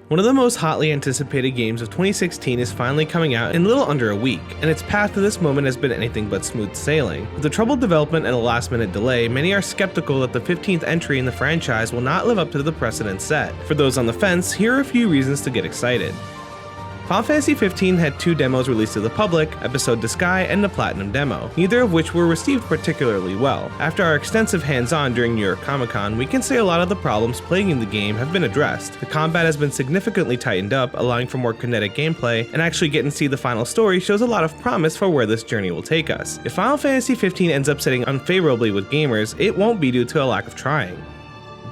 One of the most hotly anticipated games of 2016 is finally coming out in a little under a week, and its path to this moment has been anything but smooth sailing. With the troubled development and a last-minute delay, many are skeptical that the 15th entry in the franchise will not live up to the precedent set. For those on the fence, here are a few reasons to get excited. Final Fantasy XV had two demos released to the public, Episode to Sky and the Platinum demo, neither of which were received particularly well. After our extensive hands-on during New York Comic Con, we can say a lot of the problems plaguing the game have been addressed. The combat has been significantly tightened up, allowing for more kinetic gameplay, and actually getting to see the final story shows a lot of promise for where this journey will take us. If Final Fantasy XV ends up sitting unfavorably with gamers, it won't be due to a lack of trying.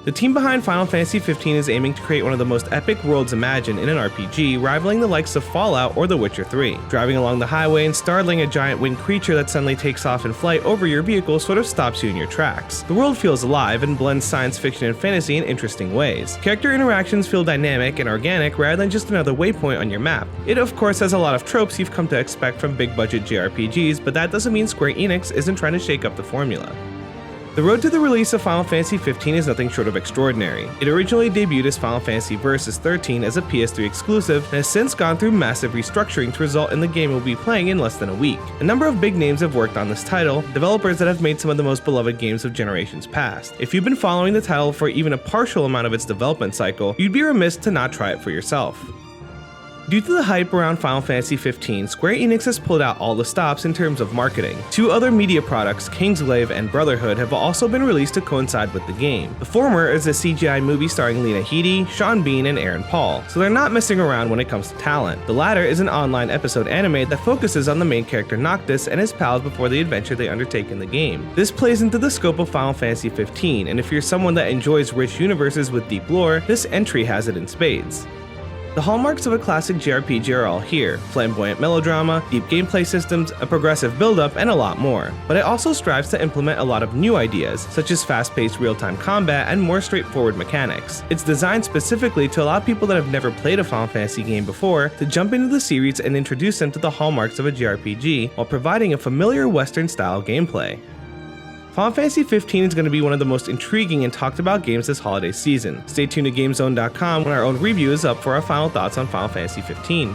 The team behind Final Fantasy XV is aiming to create one of the most epic worlds imagined in an RPG, rivaling the likes of Fallout or The Witcher 3. Driving along the highway and startling a giant winged creature that suddenly takes off in flight over your vehicle sort of stops you in your tracks. The world feels alive and blends science fiction and fantasy in interesting ways. Character interactions feel dynamic and organic rather than just another waypoint on your map. It of course has a lot of tropes you've come to expect from big budget JRPGs, but that doesn't mean Square Enix isn't trying to shake up the formula. The road to the release of Final Fantasy XV is nothing short of extraordinary. It originally debuted as Final Fantasy Versus 13 as a PS3 exclusive and has since gone through massive restructuring to result in the game we'll be playing in less than a week. A number of big names have worked on this title, developers that have made some of the most beloved games of generations past. If you've been following the title for even a partial amount of its development cycle, you'd be remiss to not try it for yourself. Due to the hype around Final Fantasy XV, Square Enix has pulled out all the stops in terms of marketing. Two other media products, Kingsglaive and Brotherhood, have also been released to coincide with the game. The former is a CGI movie starring Lena Headey, Sean Bean, and Aaron Paul, so they're not messing around when it comes to talent. The latter is an online episode anime that focuses on the main character Noctis and his pals before the adventure they undertake in the game. This plays into the scope of Final Fantasy XV, and if you're someone that enjoys rich universes with deep lore, this entry has it in spades. The hallmarks of a classic JRPG are all here: flamboyant melodrama, deep gameplay systems, a progressive build-up, and a lot more. But it also strives to implement a lot of new ideas, such as fast-paced real-time combat and more straightforward mechanics. It's designed specifically to allow people that have never played a Final Fantasy game before to jump into the series and introduce them to the hallmarks of a JRPG while providing a familiar Western-style gameplay. Final Fantasy XV is going to be one of the most intriguing and talked about games this holiday season. Stay tuned to GameZone.com when our own review is up for our final thoughts on Final Fantasy XV.